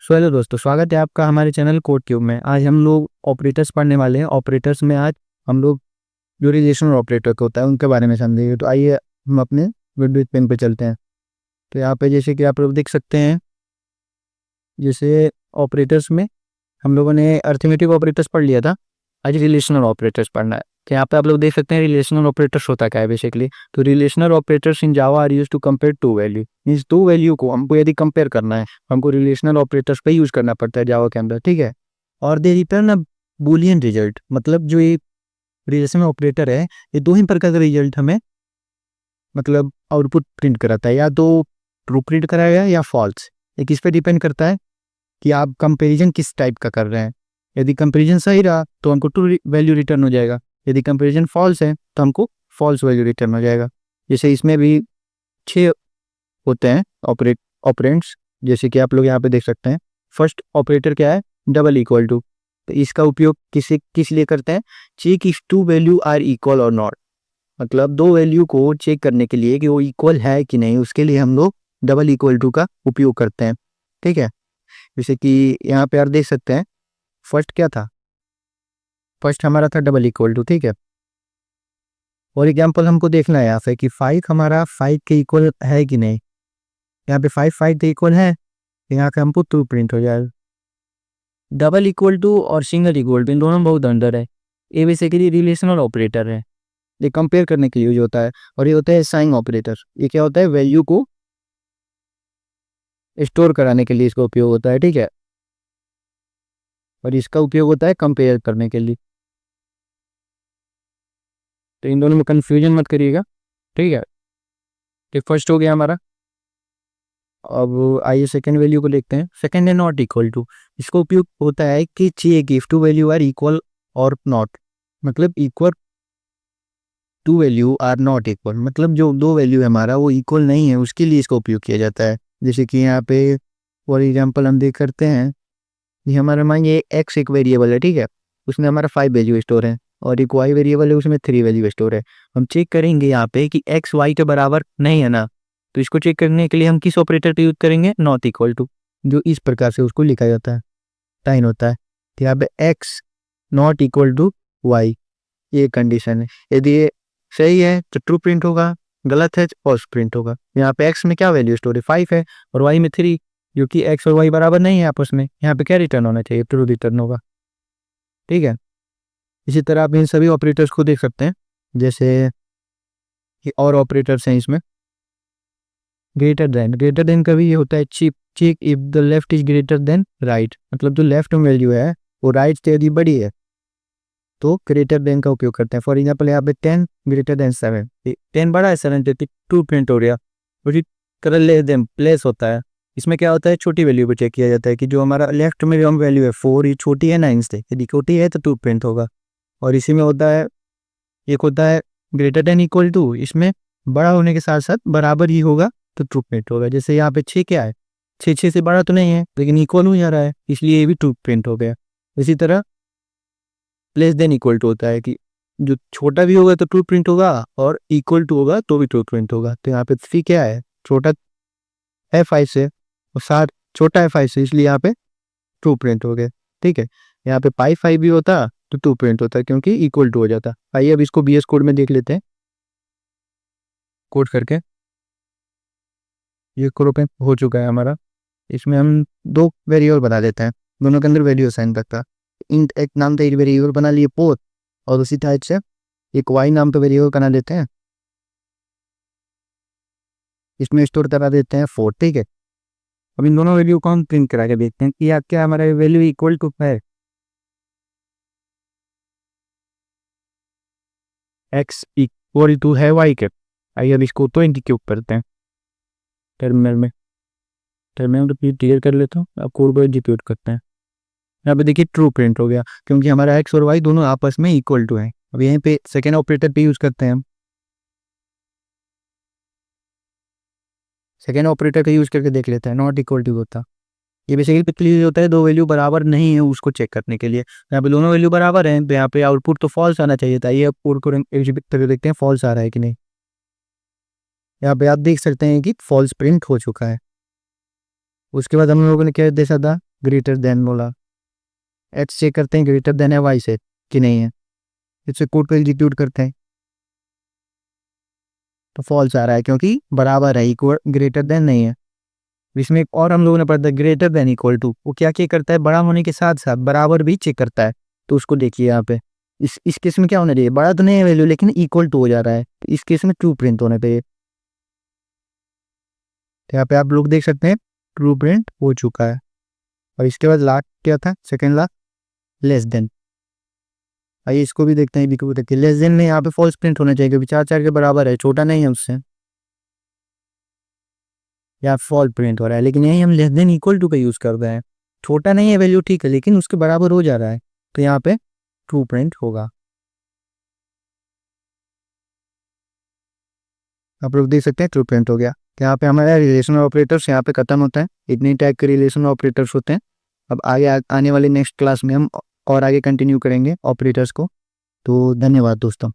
So hello दोस्तों, स्वागत है आपका हमारे चैनल कोड क्यूब में। आज हम लोग ऑपरेटर्स पढ़ने वाले हैं। ऑपरेटर्स में आज हम लोग जो रिलेशनल ऑपरेटर का होता है उनके बारे में समझेंगे। तो आइए हम अपने विंडोज पेन पे चलते हैं। तो यहाँ पे जैसे कि आप लोग देख सकते हैं, जैसे ऑपरेटर्स में हम लोगों ने अरिथमेटिक ऑपरेटर्स पढ़ लिया था। आज रिलेशनल ऑपरेटर्स पढ़ना है। तो यहाँ पे आप लोग देख सकते हैं रिलेशनल ऑपरेटर्स होता क्या है बेसिकली। तो relational operators in Java are use to compare two value. Means two value को हमको यदि कंपेयर करना है, हमको रिलेशनल ऑपरेटर्स पे यूज करना पड़ता है जावा के अंदर, ठीक है। और दे रिटर्न अ बूलियन रिजल्ट। मतलब जो ये रिलेशनल ऑपरेटर है, ये दो ही प्रकार का रिजल्ट हमें मतलब आउटपुट प्रिंट कराता है, या तो ट्रू प्रिंट कराएगा या फॉल्स। ये किस पे डिपेंड करता है कि आप कंपैरिजन किस टाइप का कर रहे हैं। यदि कंपैरिजन सही रहा तो हमको ट्रू वैल्यू रिटर्न हो जाएगा, यदि कंपैरिजन फॉल्स है तो हमको फॉल्स वैल्यू रिटर्न हो जाएगा। जैसे इसमें भी 6 होते हैं ऑपरेंट्स, जैसे कि आप लोग यहाँ पे देख सकते हैं। फर्स्ट ऑपरेटर क्या है? Double equal to. तो इसका उपयोग किस लिए करते हैं? Check if two value are equal or not. मतलब दो वैल्यू को चेक करने के लिए कि वो इक्वल है कि नहीं, उसके लिए हम लोग डबल इक्वल टू का उपयोग करते हैं, ठीक है। जैसे कि यहाँ पे आप देख सकते हैं, फर्स्ट क्या था? फर्स्ट हमारा था डबल इक्वल टू, ठीक है। और एग्जाम्पल हमको देखना है यहाँ पे कि 5 हमारा 5 के इक्वल है कि नहीं। यहाँ पे 5 के इक्वल है, यहाँ पे हमको ट्रू प्रिंट हो जाएगा। डबल इक्वल टू और सिंगल इक्वल टू इन दोनों में बहुत अंतर है। ये बेसिकली रिलेशनल ऑपरेटर है, ये कंपेयर करने के लिए यूज होता है। और ये होता है साइन ऑपरेटर। ये क्या होता है? वैल्यू को स्टोर कराने के लिए इसका उपयोग होता है, ठीक है। और इसका उपयोग होता है कंपेयर करने के लिए। तो इन दोनों में कंफ्यूजन मत करिएगा, ठीक है। तो फर्स्ट हो गया हमारा। अब आइए सेकंड वैल्यू को देखते हैं। सेकंड है नॉट इक्वल टू। इसका उपयोग होता है कि check if two value are equal or not. मतलब equal two value are not equal, मतलब जो दो वैल्यू है हमारा वो इक्वल नहीं है, उसके लिए इसका उपयोग किया जाता है। जैसे कि यहाँ पे फॉर एग्जाम्पल हम देख करते हैं कि हमारा मान ये एक्स एक वेरिएबल है, ठीक है। उसमें हमारा 5 वैल्यू स्टोर है, और एक वाई वेरिएबल है, उसमें 3 वैल्यू स्टोर है। हम चेक करेंगे यहाँ पे कि एक्स वाई के बराबर नहीं है ना, तो इसको चेक करने के लिए हम किस ऑपरेटर का यूज करेंगे? Not equal to. जो इस प्रकार से उसको लिखा जाता है, साइन होता है। तो यहाँ पे X not equal to Y, ये कंडीशन है। यदि ये सही है तो ट्रू प्रिंट होगा, गलत है तो फॉल्स प्रिंट होगा। यहाँ पे एक्स में क्या वैल्यू स्टोर है? 5 है, और वाई में 3, जो कि एक्स और वाई बराबर नहीं है आपस में। यहाँ पे क्या रिटर्न होना चाहिए? ट्रू रिटर्न होगा, ठीक है। इसी तरह आप इन सभी ऑपरेटर्स को देख सकते हैं। जैसे कि और ऑपरेटर्स हैं इसमें, ग्रेटर देन का भी ये होता है। Check if the left is greater than right. मतलब जो लेफ्ट में वैल्यू है वो राइट से यदि बड़ी है तो ग्रेटर देन का उपयोग करते हैं। फॉर एग्जाम्पल यहाँ पे 10 ग्रेटर देन 7, 10 बड़ा है 7 से, ट्रू प्रिंट हो गया। उसी तरह लेस देन प्लेस होता है। इसमें क्या होता है? छोटी वैल्यू को चेक किया जाता है कि जो हमारा लेफ्ट में जो हम वैल्यू है 4, ये छोटी है 9 से, यदि छोटी है तो ट्रू प्रिंट होगा। और इसी में होता है, एक होता है ग्रेटर देन इक्वल टू। इसमें बड़ा होने के साथ साथ बराबर ही होगा तो ट्रू प्रिंट होगा। जैसे यहाँ पे 6 क्या है? 6 से बड़ा तो नहीं है लेकिन इक्वल हो जा रहा है, इसलिए ये भी ट्रू प्रिंट हो गया। इसी तरह लेस देन इक्वल टू होता है कि जो छोटा भी होगा तो ट्रू प्रिंट होगा, और इक्वल टू होगा तो भी ट्रू प्रिंट होगा। तो यहाँ पे 3 क्या है? छोटा है 5 से, और 7 छोटा है 5 से, इसलिए यहाँ पे ट्रू प्रिंट हो गया, ठीक है। यहाँ पे पाई 5 भी होता तो ट्रू प्रिंट होता क्योंकि इक्वल टू हो जाता। आइए अब इसको बीएस कोड में देख लेते हैं, कोड करके। ये कोड पे हो चुका है हमारा। इसमें हम दो वेरिएबल बना देते हैं, दोनों के अंदर वैल्यू असाइन करता। इंट एक नाम का वेरिएबल बना लिए पोत, और उसी टाइप से एक वाई नाम का वेरिएबल बना देते हैं, इसमें स्टोर करा देते हैं 4, ठीक है। अब इन दोनों वैल्यू को हम प्रिंट करा के देखते हैं कि क्या हमारा वैल्यू इक्वल टू है। एक्स इक्वल टू है वाई के। आइए अब इसको तो इंटीग्रेट करते हैं टर्मिनल में। टर्मिनल रिपीट क्लियर कर लेता हूँ, अब कोड को एग्जीक्यूट करते हैं। यहाँ पे देखिए ट्रू प्रिंट हो गया क्योंकि हमारा एक्स और वाई दोनों आपस में इक्वल टू है। अब यहीं पे सेकेंड ऑपरेटर पे यूज करते हैं हम। सेकेंड ऑपरेटर का यूज करके देख लेते हैं, नॉट इक्वल टू होता। ये बेसिकली यूज होता है दो वैल्यू बराबर नहीं है उसको चेक करने के लिए। यहाँ पे दोनों वैल्यू बराबर हैं तो यहाँ पे आउटपुट तो फॉल्स आना चाहिए था। ये कोड को एग्जीक्यूट करके देखते हैं फॉल्स आ रहा है कि नहीं। यहाँ पे आप देख सकते हैं कि फॉल्स प्रिंट हो चुका है। उसके बाद हम लोगों ने क्या देखा था ग्रेटर देन बोला, एक्स चेक करते हैं ग्रेटर देन है वाई से कि नहीं है, इससे कोड को एग्जीक्यूट करते हैं तो फॉल्स आ रहा है क्योंकि बराबर है, इक्वल ग्रेटर देन नहीं है। इसमें एक और हम लोगों ने पढ़ा था ग्रेटर देन इक्वल टू, वो क्या क्या करता है, बड़ा होने के साथ साथ बराबर भी चेक करता है। तो उसको देखिए यहाँ पे इस केस में क्या होना चाहिए, बड़ा तो नहीं है वैल्यू लेकिन इक्वल टू हो जा रहा है, तो इस केस में ट्रू प्रिंट होना चाहिए। तो यहाँ पे आप लोग देख सकते हैं ट्रू प्रिंट हो चुका है। और इसके बाद लास्ट क्या था, सेकेंड लास्ट लेस देन। आइए इसको भी देखते हैं, भी को देखिए लेस देन में यहाँ पे फॉल्स प्रिंट होना चाहिए क्योंकि 4 4 के बराबर है, छोटा नहीं है उससे, या फॉल्स प्रिंट हो रहा है। लेकिन यही हम लेस देन इक्वल टू का यूज कर रहे हैं, छोटा नहीं है वैल्यू ठीक है लेकिन उसके बराबर हो जा रहा है, तो यहाँ पे ट्रू प्रिंट होगा। आप लोग देख सकते हैं ट्रू प्रिंट हो गया। तो यहाँ पे हमारा रिलेशनल ऑपरेटर्स यहाँ पे खत्म होता है, इतनी टाइप के रिलेशनल ऑपरेटर्स होते हैं। अब आगे आने वाली नेक्स्ट क्लास में हम और आगे कंटिन्यू करेंगे ऑपरेटर्स को। तो धन्यवाद दोस्तों।